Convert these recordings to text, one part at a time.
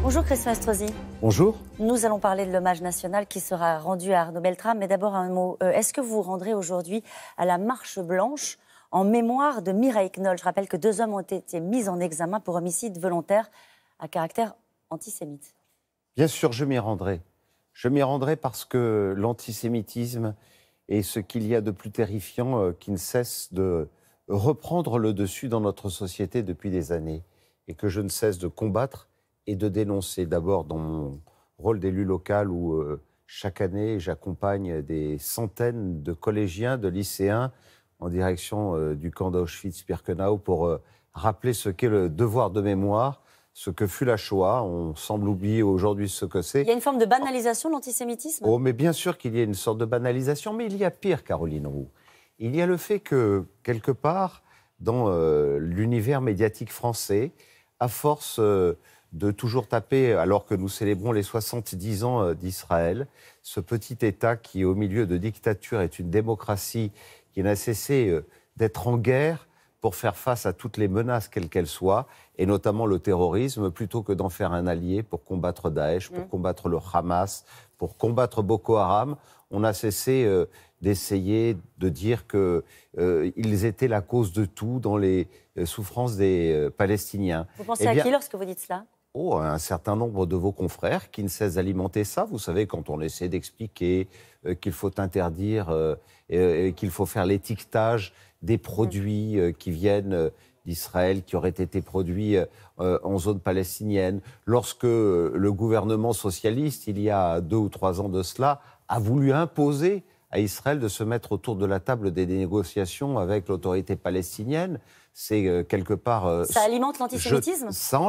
Bonjour Christian Estrosi. Bonjour. Nous allons parler de l'hommage national qui sera rendu à Arnaud Beltrame. Mais d'abord un mot, est-ce que vous vous rendrez aujourd'hui à la Marche Blanche en mémoire de Mireille Knoll? Je rappelle que 2 hommes ont été mis en examen pour homicide volontaire à caractère antisémite. Bien sûr, je m'y rendrai. Je m'y rendrai parce que l'antisémitisme est ce qu'il y a de plus terrifiant qui ne cesse de reprendre le dessus dans notre société depuis des années et que je ne cesse de combattre et de dénoncer. D'abord dans mon rôle d'élu local où chaque année j'accompagne des centaines de collégiens, de lycéens en direction du camp d'Auschwitz-Birkenau pour rappeler ce qu'est le devoir de mémoire, ce que fut la Shoah. On semble oublier aujourd'hui ce que c'est. Il y a une forme de banalisation de l'antisémitisme? Oh, mais bien sûr qu'il y a une sorte de banalisation, mais il y a pire, Caroline Roux. Il y a le fait que, quelque part, dans l'univers médiatique français, à force de toujours taper, alors que nous célébrons les 70 ans d'Israël, ce petit État qui, au milieu de dictature, est une démocratie qui n'a cessé d'être en guerre pour faire face à toutes les menaces, quelles qu'elles soient, et notamment le terrorisme, plutôt que d'en faire un allié pour combattre Daesh, pour combattre le Hamas, pour combattre Boko Haram. On a cessé d'essayer de dire qu'ils étaient la cause de tout dans les souffrances des Palestiniens. Vous pensez à qui lorsque vous dites cela? Oh, un certain nombre de vos confrères qui ne cessent d'alimenter ça. Vous savez, quand on essaie d'expliquer qu'il faut interdire, qu'il faut faire l'étiquetage des produits qui viennent d'Israël, qui auraient été produits en zone palestinienne, lorsque le gouvernement socialiste, il y a 2 ou 3 ans de cela, a voulu imposer à Israël de se mettre autour de la table des négociations avec l'autorité palestinienne. C'est quelque part... ça alimente l'antisémitisme? Ça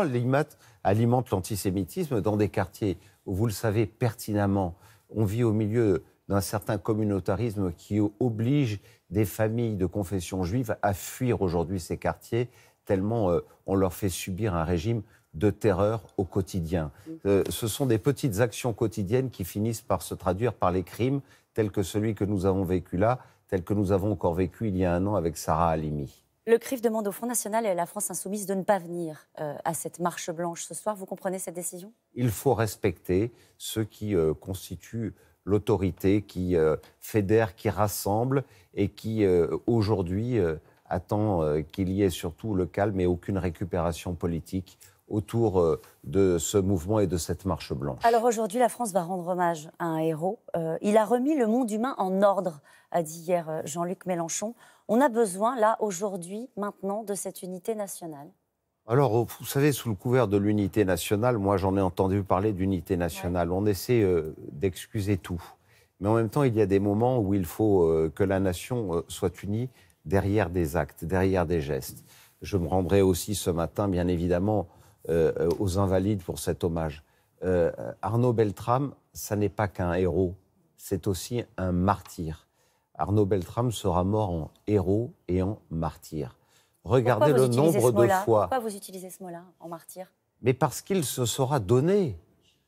alimente l'antisémitisme dans des quartiers où, vous le savez pertinemment, on vit au milieu d'un certain communautarisme qui oblige des familles de confession juive à fuir aujourd'hui ces quartiers, tellement on leur fait subir un régime de terreur au quotidien. Ce sont des petites actions quotidiennes qui finissent par se traduire par les crimes, tels que celui que nous avons vécu là, tel que nous avons encore vécu il y a 1 an avec Sarah Halimi. Le CRIF demande au Front National et à la France Insoumise de ne pas venir à cette marche blanche ce soir. Vous comprenez cette décision? Il faut respecter ceux qui constituent l'autorité, qui fédère, qui rassemble et qui, aujourd'hui, attend qu'il y ait surtout le calme et aucune récupération politique autour de ce mouvement et de cette marche blanche. Alors aujourd'hui, la France va rendre hommage à un héros. Il a remis le monde humain en ordre, a dit hier Jean-Luc Mélenchon. On a besoin, là, aujourd'hui, maintenant, de cette unité nationale. Alors, vous savez, sous le couvert de l'unité nationale, moi j'en ai entendu parler d'unité nationale. Ouais. On essaie d'excuser tout. Mais en même temps, il y a des moments où il faut que la nation soit unie derrière des actes, derrière des gestes. Je me rendrai aussi ce matin, bien évidemment, aux Invalides pour cet hommage. Arnaud Beltrame, ça n'est pas qu'un héros, c'est aussi un martyr. Arnaud Beltrame sera mort en héros et en martyr. Regardez le nombre de fois... Pourquoi vous utilisez ce mot-là, en martyr? Mais parce qu'il se sera donné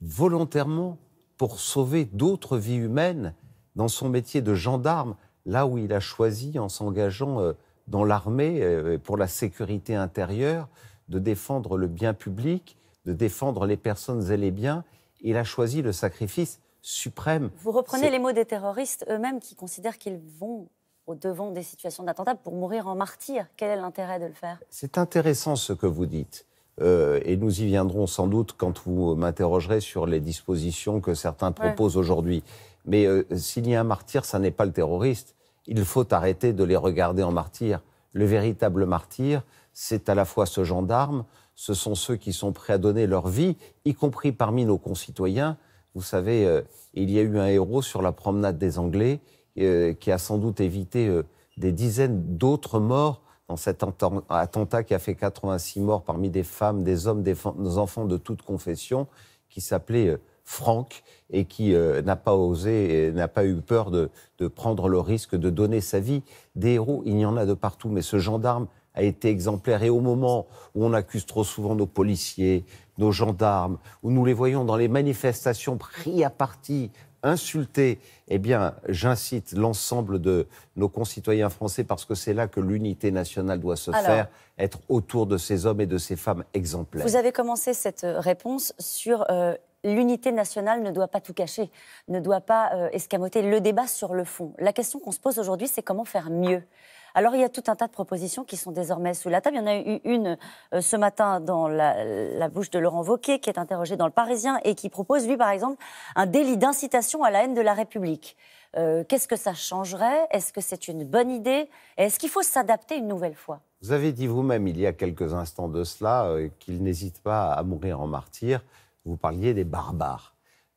volontairement pour sauver d'autres vies humaines dans son métier de gendarme, là où il a choisi, en s'engageant dans l'armée pour la sécurité intérieure, de défendre le bien public, de défendre les personnes et les biens. Il a choisi le sacrifice suprême. Vous reprenez les mots des terroristes eux-mêmes qui considèrent qu'ils vont au-devant des situations d'attentat pour mourir en martyr. Quel est l'intérêt de le faire? C'est intéressant ce que vous dites. Et nous y viendrons sans doute quand vous m'interrogerez sur les dispositions que certains proposent aujourd'hui. Mais s'il y a un martyr, ça n'est pas le terroriste. Il faut arrêter de les regarder en martyrs. Le véritable martyr, c'est à la fois ce gendarme, ce sont ceux qui sont prêts à donner leur vie, y compris parmi nos concitoyens. Vous savez, il y a eu un héros sur la promenade des Anglais qui a sans doute évité des dizaines d'autres morts dans cet attentat qui a fait 86 morts parmi des femmes, des hommes, des enfants de toute confession, qui s'appelait Franck et qui n'a pas osé, n'a pas eu peur de prendre le risque de donner sa vie. Des héros, il y en a de partout, mais ce gendarme a été exemplaire. Et au moment où on accuse trop souvent nos policiers, nos gendarmes, où nous les voyons dans les manifestations pris à partie insulter, eh bien, j'incite l'ensemble de nos concitoyens français, parce que c'est là que l'unité nationale doit se faire, être autour de ces hommes et de ces femmes exemplaires. Vous avez commencé cette réponse sur l'unité nationale ne doit pas tout cacher, ne doit pas escamoter le débat sur le fond. La question qu'on se pose aujourd'hui, c'est comment faire mieux. Alors, il y a tout un tas de propositions qui sont désormais sous la table. Il y en a eu une ce matin dans la bouche de Laurent Wauquiez, qui est interrogé dans Le Parisien et qui propose, lui, par exemple, un délit d'incitation à la haine de la République. Qu'est-ce que ça changerait? Est-ce que c'est une bonne idée? Est-ce qu'il faut s'adapter une nouvelle fois? Vous avez dit vous-même, il y a quelques instants de cela, qu'il n'hésite pas à mourir en martyr. Vous parliez des barbares.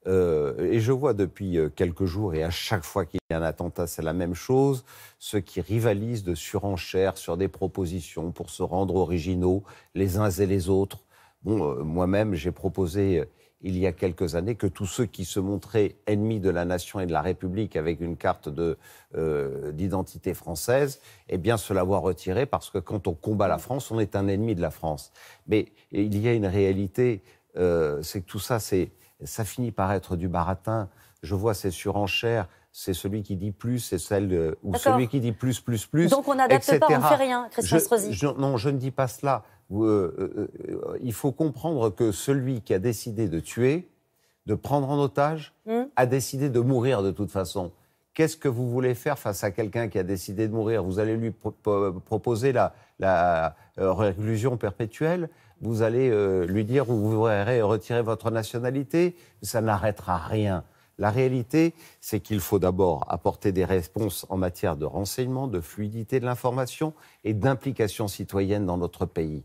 Et je vois depuis quelques jours, et à chaque fois qu'il y a un attentat, c'est la même chose, ceux qui rivalisent de surenchère sur des propositions pour se rendre originaux les uns et les autres. Bon, moi-même, j'ai proposé il y a quelques années que tous ceux qui se montraient ennemis de la nation et de la République avec une carte d'identité française, eh bien, se la voient retirer, parce que quand on combat la France, on est un ennemi de la France. Mais il y a une réalité, c'est que tout ça, ça finit par être du baratin. Je vois ces surenchères, c'est celui qui dit plus, c'est celle ou celui qui dit plus. Donc on n'adapte pas, on ne fait rien, Christian Estrosi. Non, je ne dis pas cela. Il faut comprendre que celui qui a décidé de tuer, de prendre en otage, a décidé de mourir de toute façon. Qu'est-ce que vous voulez faire face à quelqu'un qui a décidé de mourir? Vous allez lui proposer la réclusion perpétuelle? Vous allez lui dire vous voudrez retirer votre nationalité? Ça n'arrêtera rien. La réalité, c'est qu'il faut d'abord apporter des réponses en matière de renseignement, de fluidité de l'information et d'implication citoyenne dans notre pays.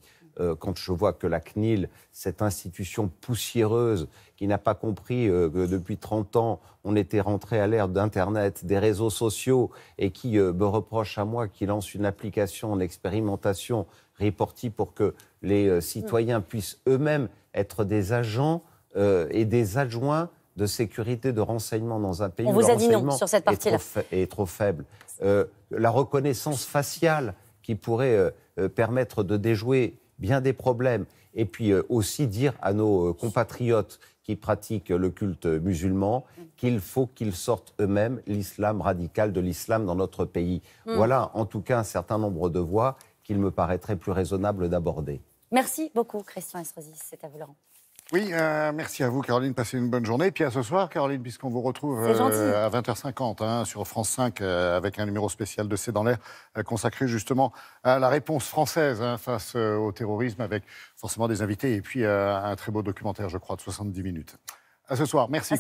Quand je vois que la CNIL, cette institution poussiéreuse qui n'a pas compris que depuis 30 ans, on était rentré à l'ère d'Internet, des réseaux sociaux, et qui me reproche à moi qui lance une application en expérimentation, Reporty, pour que les citoyens puissent eux-mêmes être des agents et des adjoints de sécurité, de renseignement dans un pays où le renseignement sur cette partie-là est trop faible. La reconnaissance faciale qui pourrait permettre de déjouer bien des problèmes, et puis aussi dire à nos compatriotes qui pratiquent le culte musulman qu'il faut qu'ils sortent eux-mêmes l'islam radical de l'islam dans notre pays. Voilà en tout cas un certain nombre de voies qu'il me paraîtrait plus raisonnable d'aborder. Merci beaucoup, Christian Estrosi. C'est à vous, Laurent. Oui, merci à vous, Caroline. Passez une bonne journée. Et puis à ce soir, Caroline, puisqu'on vous retrouve à 20h50 sur France 5 avec un numéro spécial de C'est dans l'air consacré justement à la réponse française face au terrorisme, avec forcément des invités et puis un très beau documentaire, je crois, de 70 minutes. À ce soir. Merci.